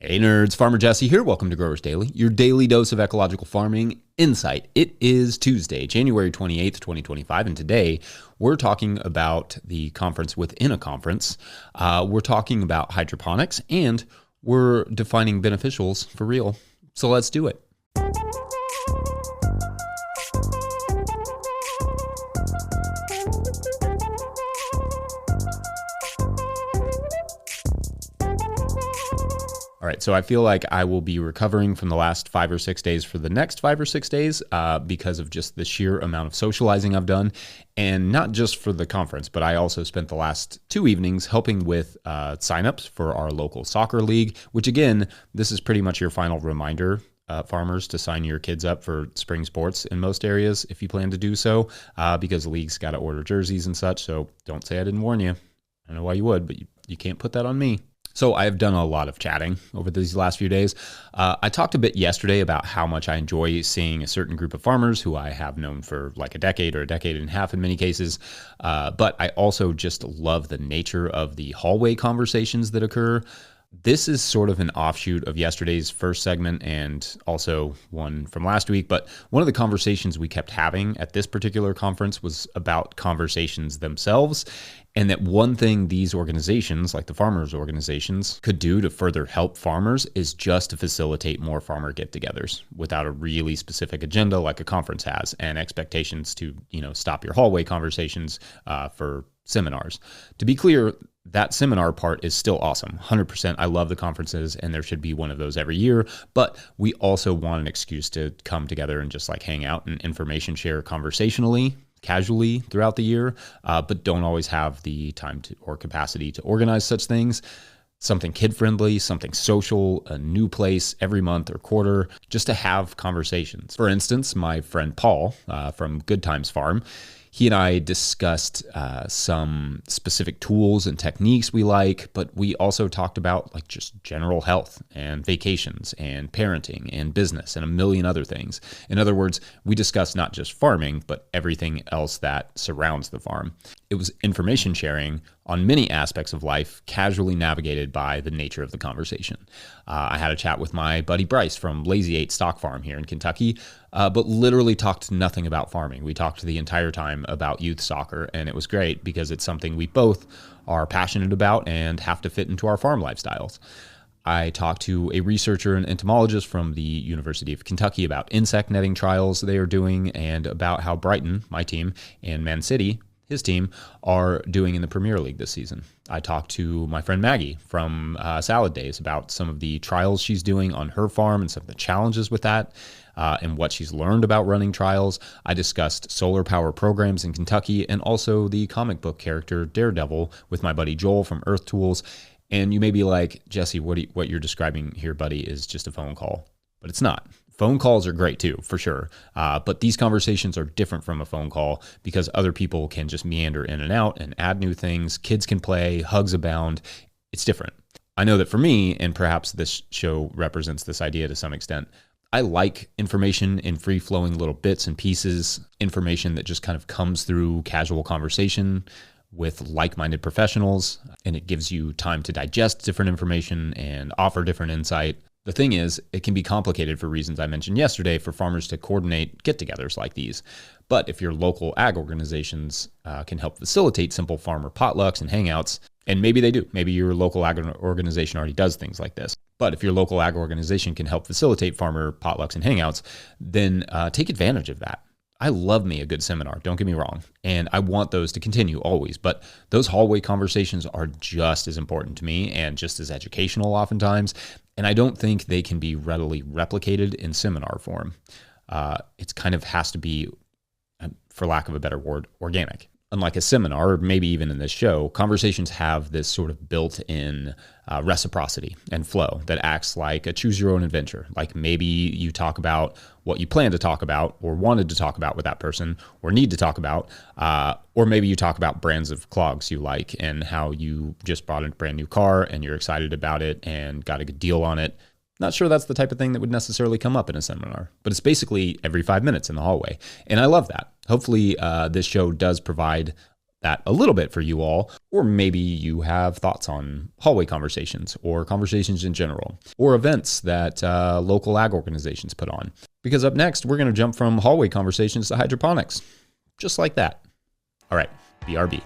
Hey nerds, Farmer Jesse here. Welcome to Growers Daily, your daily dose of ecological farming insight. It is Tuesday, January 28th, 2025, and today we're talking about the conference within a conference. We're talking about hydroponics, and we're defining beneficials for real. So let's do it. All right, so I feel like I will be recovering from the last 5 or 6 days for the next 5 or 6 days because of just the sheer amount of socializing I've done. And not just for the conference, but I also spent the last 2 evenings helping with signups for our local soccer league, which again, this is pretty much your final reminder, farmers, to sign your kids up for spring sports in most areas if you plan to do so, because the league's got to order jerseys and such. So don't say I didn't warn you. I don't know why you would, but you can't put that on me. So I've done a lot of chatting over these last few days. I talked a bit yesterday about how much I enjoy seeing a certain group of farmers who I have known for like a decade or a decade and a half in many cases. But I also just love the nature of the hallway conversations that occur. This is sort of an offshoot of yesterday's first segment and also one from last week. But one of the conversations we kept having at this particular conference was about conversations themselves. And that one thing these organizations, like the farmers organizations, could do to further help farmers is just to facilitate more farmer get-togethers without a really specific agenda like a conference has and expectations to, stop your hallway conversations for seminars. To be clear, that seminar part is still awesome. 100%. I love the conferences and there should be one of those every year, but we also want an excuse to come together and just like hang out and information share conversationally, casually throughout the year, but don't always have the time or capacity to organize such things. Something kid-friendly, something social, a new place every month or quarter, just to have conversations. For instance, my friend Paul from Good Times Farm, he and I discussed some specific tools and techniques we like, but we also talked about like just general health and vacations and parenting and business and a million other things. In other words, we discussed not just farming, but everything else that surrounds the farm. It was information sharing on many aspects of life, casually navigated by the nature of the conversation. I had a chat with my buddy Bryce from Lazy 8 Stock Farm here in Kentucky, but literally talked nothing about farming. We talked the entire time about youth soccer, and it was great because it's something we both are passionate about and have to fit into our farm lifestyles. I talked to a researcher and entomologist from the University of Kentucky about insect netting trials they are doing and about how Brighton, my team, and Man City, his team, are doing in the Premier League this season. I talked to my friend Maggie from Salad Days about some of the trials she's doing on her farm and some of the challenges with that and what she's learned about running trials. I discussed solar power programs in Kentucky and also the comic book character Daredevil with my buddy Joel from Earth Tools. And you may be like, Jesse, what you're describing here, buddy, is just a phone call. But it's not. Phone calls are great too, for sure. But these conversations are different from a phone call because other people can just meander in and out and add new things. Kids can play, hugs abound. It's different. I know that for me, and perhaps this show represents this idea to some extent, I like information in free-flowing little bits and pieces, information that just kind of comes through casual conversation with like-minded professionals, and it gives you time to digest different information and offer different insight. The thing is, it can be complicated for reasons I mentioned yesterday for farmers to coordinate get-togethers like these. But if your local ag organizations can help facilitate simple farmer potlucks and hangouts, and maybe they do, maybe your local ag organization already does things like this. But if your local ag organization can help facilitate farmer potlucks and hangouts, then take advantage of that. I love me a good seminar, don't get me wrong, and I want those to continue always, but those hallway conversations are just as important to me and just as educational oftentimes, and I don't think they can be readily replicated in seminar form. It kind of has to be, for lack of a better word, organic. Unlike a seminar, or maybe even in this show, conversations have this sort of built-in reciprocity and flow that acts like a choose-your-own-adventure. Like maybe you talk about what you plan to talk about or wanted to talk about with that person or need to talk about, or maybe you talk about brands of clogs you like and how you just bought a brand new car and you're excited about it and got a good deal on it. Not sure that's the type of thing that would necessarily come up in a seminar, but it's basically every 5 minutes in the hallway. And I love that. Hopefully this show does provide that a little bit for you all, or maybe you have thoughts on hallway conversations or conversations in general, or events that local ag organizations put on. Because up next, we're going to jump from hallway conversations to hydroponics, just like that. All right, BRB.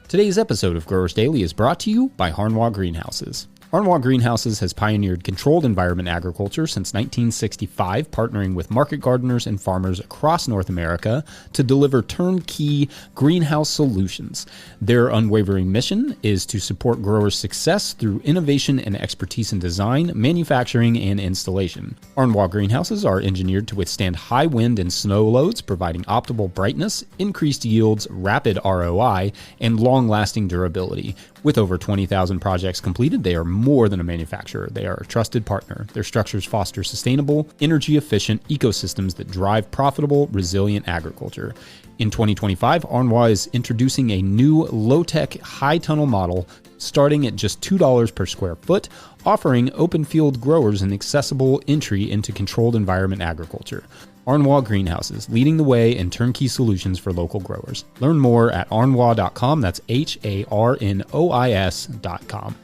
Today's episode of Growers Daily is brought to you by Harnwah Greenhouses. Harnwah Greenhouses has pioneered controlled environment agriculture since 1965, partnering with market gardeners and farmers across North America to deliver turnkey greenhouse solutions. Their unwavering mission is to support growers' success through innovation and expertise in design, manufacturing, and installation. Harnwah Greenhouses are engineered to withstand high wind and snow loads, providing optimal brightness, increased yields, rapid ROI, and long-lasting durability. With over 20,000 projects completed, they are more than a manufacturer. They are a trusted partner. Their structures foster sustainable, energy-efficient ecosystems that drive profitable, resilient agriculture. In 2025, Harnwah is introducing a new low-tech, high-tunnel model starting at just $2 per square foot, offering open-field growers an accessible entry into controlled environment agriculture. Harnwah Greenhouses, leading the way in turnkey solutions for local growers. Learn more at harnwah.com. That's HARNOIS.com.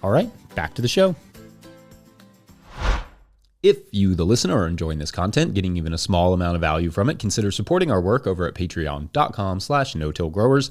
All right, back to the show. If you, the listener, are enjoying this content, getting even a small amount of value from it, consider supporting our work over at patreon.com/notillgrowers.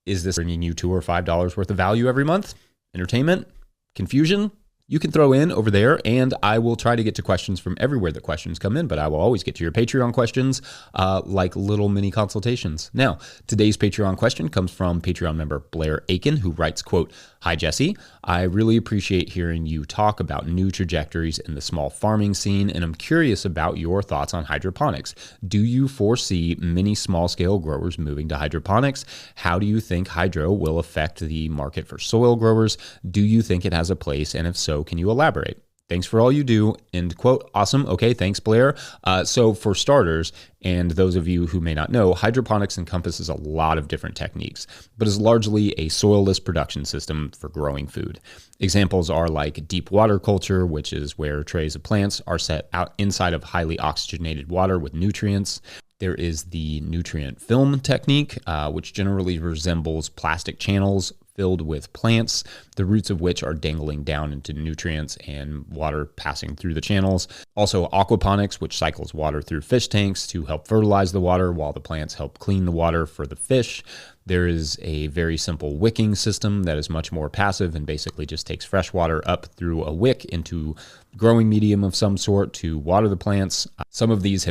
Is this bringing you $2 or $5 worth of value every month? Entertainment? Confusion? You can throw in over there, and I will try to get to questions from everywhere that questions come in, but I will always get to your Patreon questions like little mini consultations. Now, today's Patreon question comes from Patreon member Blair Aiken, who writes, quote, "Hi, Jesse. I really appreciate hearing you talk about new trajectories in the small farming scene, and I'm curious about your thoughts on hydroponics. Do you foresee many small-scale growers moving to hydroponics? How do you think hydro will affect the market for soil growers? Do you think it has a place, and if so, can you elaborate? Thanks for all you do." End quote. Awesome. Okay, thanks, Blair. So for starters, and those of you who may not know, hydroponics encompasses a lot of different techniques, but is largely a soilless production system for growing food. Examples are like deep water culture, which is where trays of plants are set out inside of highly oxygenated water with nutrients. There is the nutrient film technique, which generally resembles plastic channels filled with plants, the roots of which are dangling down into nutrients and water passing through the channels. Also aquaponics, which cycles water through fish tanks to help fertilize the water while the plants help clean the water for the fish. There is a very simple wicking system that is much more passive and basically just takes fresh water up through a wick into growing medium of some sort to water the plants. Some of these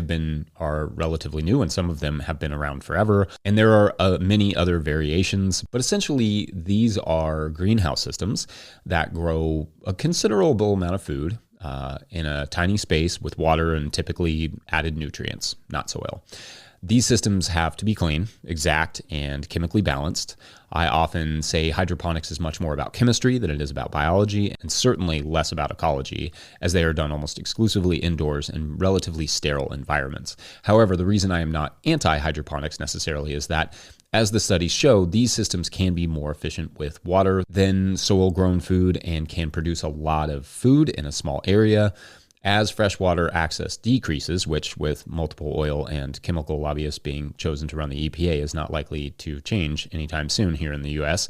are relatively new, and some of them have been around forever. And there are many other variations, but essentially these are greenhouse systems that grow a considerable amount of food in a tiny space with water and typically added nutrients, not soil. These systems have to be clean, exact, and chemically balanced. I often say hydroponics is much more about chemistry than it is about biology, and certainly less about ecology, as they are done almost exclusively indoors in relatively sterile environments. However, the reason I am not anti-hydroponics necessarily is that, as the studies show, these systems can be more efficient with water than soil-grown food and can produce a lot of food in a small area. As freshwater access decreases, which with multiple oil and chemical lobbyists being chosen to run the EPA is not likely to change anytime soon here in the US.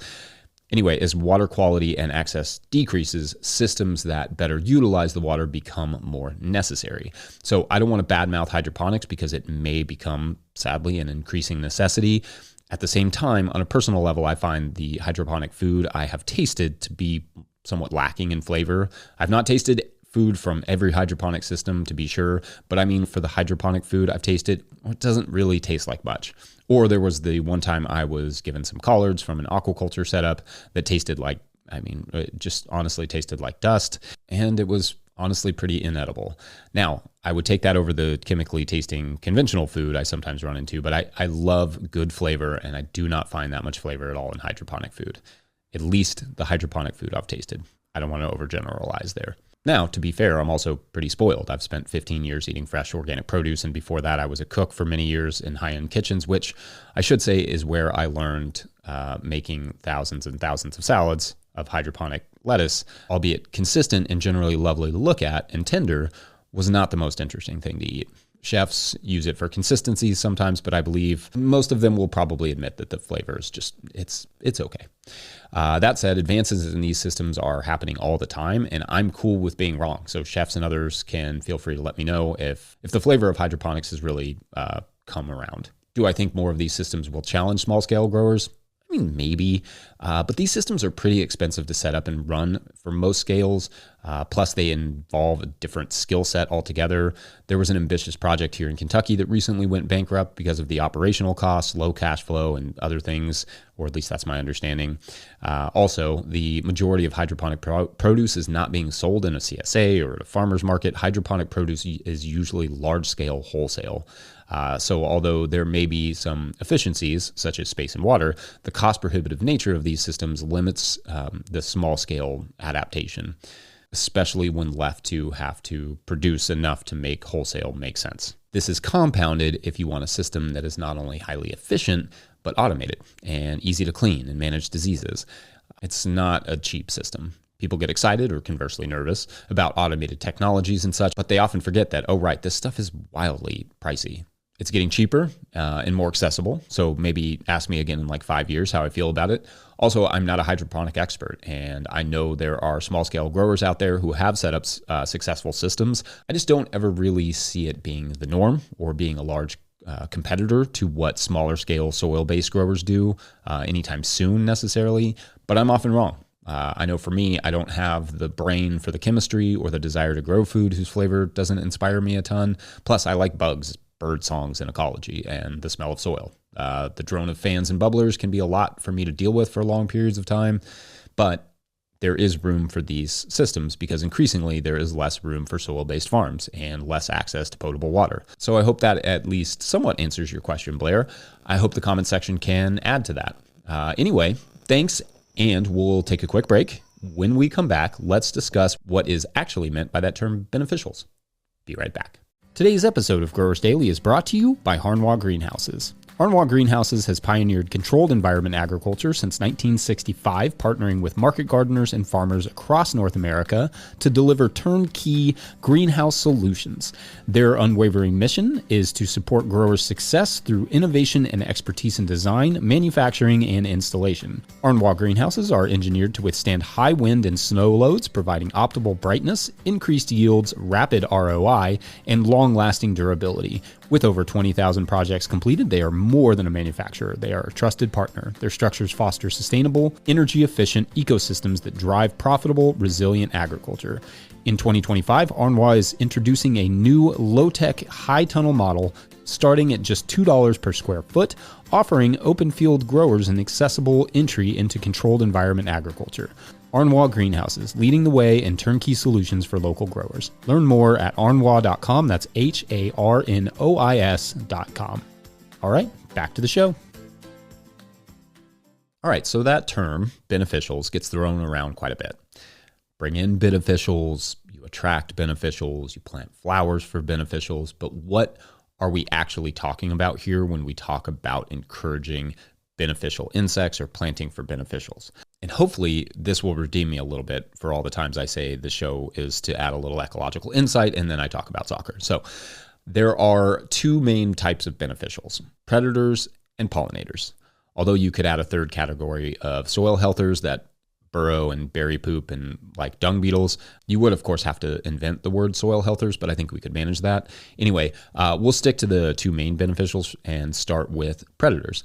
Anyway, as water quality and access decreases, systems that better utilize the water become more necessary. So I don't want to badmouth hydroponics because it may become, sadly, an increasing necessity. At the same time, on a personal level, I find the hydroponic food I have tasted to be somewhat lacking in flavor. I've not tasted food from every hydroponic system, to be sure, but I mean, for the hydroponic food I've tasted, it doesn't really taste like much. Or there was the one time I was given some collards from an aquaculture setup that tasted like, it just honestly tasted like dust, and it was honestly pretty inedible. Now, I would take that over the chemically tasting conventional food I sometimes run into, but I love good flavor, and I do not find that much flavor at all in hydroponic food. At least the hydroponic food I've tasted. I don't want to overgeneralize there. Now, to be fair, I'm also pretty spoiled. I've spent 15 years eating fresh organic produce, and before that I was a cook for many years in high-end kitchens, which I should say is where I learned making thousands and thousands of salads of hydroponic lettuce, albeit consistent and generally lovely to look at and tender, was not the most interesting thing to eat. Chefs use it for consistency sometimes, but I believe most of them will probably admit that the flavor is just, it's okay. That said, advances in these systems are happening all the time, and I'm cool with being wrong. So chefs and others can feel free to let me know if the flavor of hydroponics has really come around. Do I think more of these systems will challenge small-scale growers? I mean, maybe, but these systems are pretty expensive to set up and run for most scales. Plus, they involve a different skill set altogether. There was an ambitious project here in Kentucky that recently went bankrupt because of the operational costs, low cash flow, and other things, or at least that's my understanding. Also, the majority of hydroponic produce is not being sold in a CSA or at a farmer's market. Hydroponic produce is usually large-scale wholesale. So although there may be some efficiencies, such as space and water, the cost-prohibitive nature of these systems limits the small-scale adaptation, especially when left to have to produce enough to make wholesale make sense. This is compounded if you want a system that is not only highly efficient, but automated and easy to clean and manage diseases. It's not a cheap system. People get excited or conversely nervous about automated technologies and such, but they often forget that, oh, right, this stuff is wildly pricey. It's getting cheaper and more accessible. So maybe ask me again in like 5 years how I feel about it. Also, I'm not a hydroponic expert, and I know there are small scale growers out there who have set up successful systems. I just don't ever really see it being the norm or being a large competitor to what smaller scale soil-based growers do anytime soon necessarily, but I'm often wrong. I know for me, I don't have the brain for the chemistry or the desire to grow food whose flavor doesn't inspire me a ton. Plus, I like bugs, bird songs, and ecology, and the smell of soil. The drone of fans and bubblers can be a lot for me to deal with for long periods of time, but there is room for these systems because increasingly there is less room for soil-based farms and less access to potable water. So I hope that at least somewhat answers your question, Blair. I hope the comment section can add to that. Anyway, thanks, and we'll take a quick break. When we come back, let's discuss what is actually meant by that term beneficials. Be right back. Today's episode of Growers Daily is brought to you by Harnwah Greenhouses. Harnwah Greenhouses has pioneered controlled environment agriculture since 1965, partnering with market gardeners and farmers across North America to deliver turnkey greenhouse solutions. Their unwavering mission is to support growers' success through innovation and expertise in design, manufacturing, and installation. Harnwah Greenhouses are engineered to withstand high wind and snow loads, providing optimal brightness, increased yields, rapid ROI, and long-lasting durability. With over 20,000 projects completed, they are more than a manufacturer. They are a trusted partner. Their structures foster sustainable, energy-efficient ecosystems that drive profitable, resilient agriculture. In 2025, Harnwah is introducing a new low-tech, high-tunnel model starting at just $2 per square foot, offering open field growers an accessible entry into controlled environment agriculture. Harnwah Greenhouses, leading the way in turnkey solutions for local growers. Learn more at harnwah.com. That's HARNOIS.com. All right, back to the show. All right, so that term, beneficials, gets thrown around quite a bit. Bring in beneficials, you attract beneficials, you plant flowers for beneficials, but what are we actually talking about here when we talk about encouraging beneficial insects or planting for beneficials? And hopefully this will redeem me a little bit for all the times I say the show is to add a little ecological insight and then I talk about soccer. So there are two main types of beneficials, predators and pollinators. Although you could add a third category of soil healthers that burrow and berry poop and like dung beetles. You would, of course, have to invent the word soil healthers, but I think we could manage that. Anyway, we'll stick to the two main beneficials and start with predators.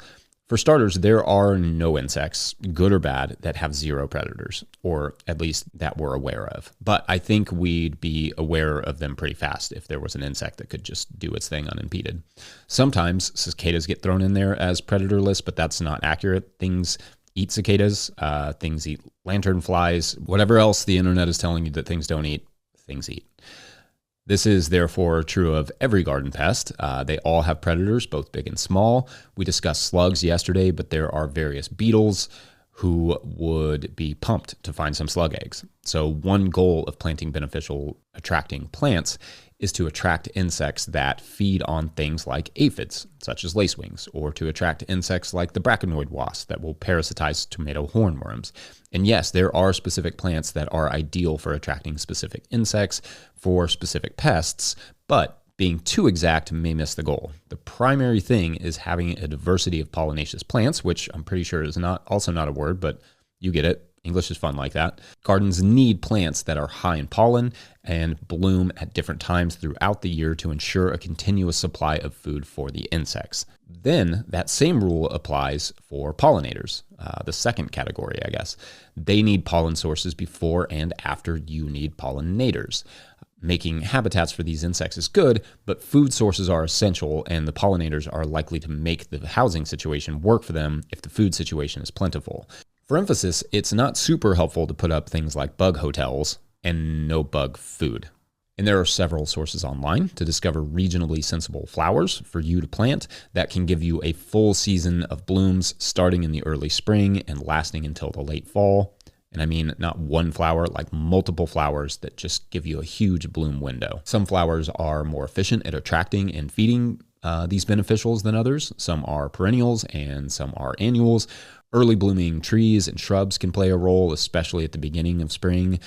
For starters, there are no insects, good or bad, that have zero predators, or at least that we're aware of. But I think we'd be aware of them pretty fast if there was an insect that could just do its thing unimpeded. Sometimes cicadas get thrown in there as predatorless, but that's not accurate. Things eat cicadas, things eat lanternflies, whatever else the internet is telling you that things don't eat, things eat. This is therefore true of every garden pest. They all have predators, both big and small. We discussed slugs yesterday, but there are various beetles, who would be pumped to find some slug eggs. So one goal of planting beneficial attracting plants is to attract insects that feed on things like aphids, such as lacewings, or to attract insects like the braconid wasp that will parasitize tomato hornworms. And yes, there are specific plants that are ideal for attracting specific insects for specific pests, but being too exact may miss the goal. The primary thing is having a diversity of pollinaceous plants, which I'm pretty sure is also not a word, but you get it. English is fun like that. Gardens need plants that are high in pollen and bloom at different times throughout the year to ensure a continuous supply of food for the insects. Then that same rule applies for pollinators, the second category, I guess. They need pollen sources before and after you need pollinators. Making habitats for these insects is good, but food sources are essential, and the pollinators are likely to make the housing situation work for them if the food situation is plentiful. For emphasis, it's not super helpful to put up things like bug hotels and no bug food. And there are several sources online to discover regionally sensible flowers for you to plant that can give you a full season of blooms starting in the early spring and lasting until the late fall. And I mean not one flower, like multiple flowers that just give you a huge bloom window. Some flowers are more efficient at attracting and feeding these beneficials than others. Some are perennials and some are annuals. Early blooming trees and shrubs can play a role, especially at the beginning of spring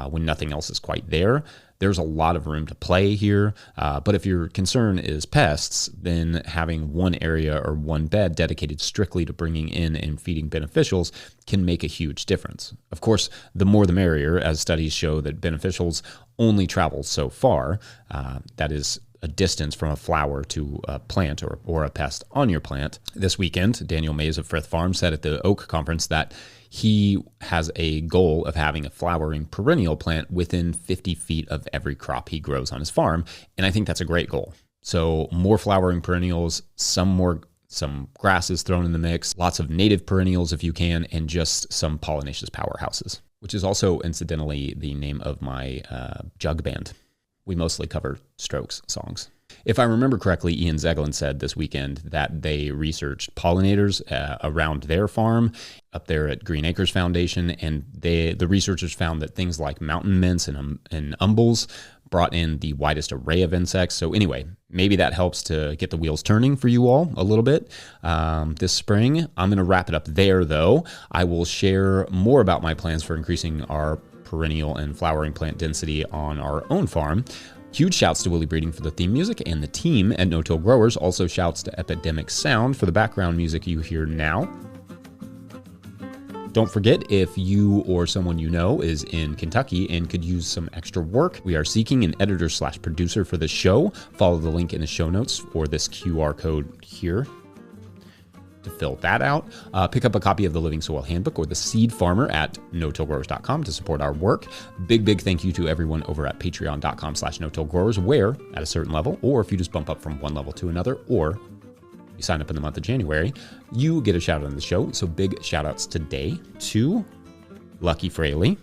when nothing else is quite there. There's a lot of room to play here, but if your concern is pests, then having one area or one bed dedicated strictly to bringing in and feeding beneficials can make a huge difference. Of course, the more the merrier, as studies show that beneficials only travel so far. That is a distance from a flower to a plant or a pest on your plant. This weekend, Daniel Mays of Frith Farm said at the Oak Conference that he has a goal of having a flowering perennial plant within 50 feet of every crop he grows on his farm, and I think that's a great goal. So more flowering perennials, some grasses thrown in the mix, lots of native perennials if you can, and just some pollinaceous powerhouses, which is also incidentally the name of my jug band. We mostly cover Strokes songs. If I remember correctly, Ian Zeglin said this weekend that they researched pollinators around their farm up there at Green Acres Foundation, and the researchers found that things like mountain mints and umbels brought in the widest array of insects. So anyway, maybe that helps to get the wheels turning for you all a little bit this spring. I'm going to wrap it up there, though. I will share more about my plans for increasing our perennial and flowering plant density on our own farm. Huge shouts to Willie Breeding for the theme music and the team at No-Till Growers. Also shouts to Epidemic Sound for the background music you hear now. Don't forget, if you or someone you know is in Kentucky and could use some extra work, we are seeking an editor/producer for the show. Follow the link in the show notes for this QR code here to fill that out. Pick up a copy of the Living Soil Handbook or the Seed Farmer at notillgrowers.com to support our work. Big thank you to everyone over at patreon.com/notillgrowers, where at a certain level, or if you just bump up from one level to another, or you sign up in the month of January, you get a shout out on the show. So big shout outs today to Lucky Fraley.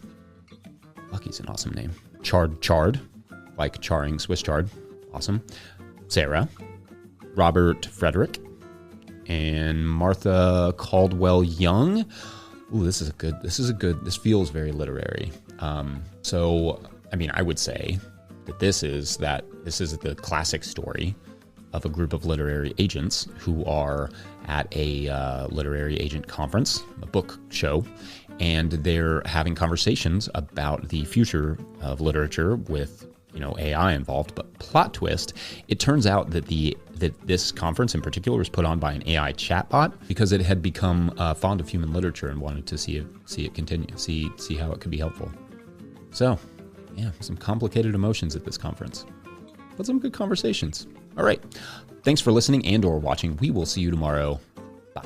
Lucky's an awesome name. Chard, like charring Swiss chard. Awesome. Sarah, Robert Frederick, and Martha Caldwell Young. Ooh, this feels very literary. So, I mean, I would say that this is the classic story of a group of literary agents who are at a literary agent conference, a book show, and they're having conversations about the future of literature with AI involved. But plot twist, it turns out that this conference in particular was put on by an AI chatbot because it had become fond of human literature and wanted to see it continue, see how it could be helpful. So, yeah, some complicated emotions at this conference, but some good conversations. All right, thanks for listening and/or watching. We will see you tomorrow. Bye.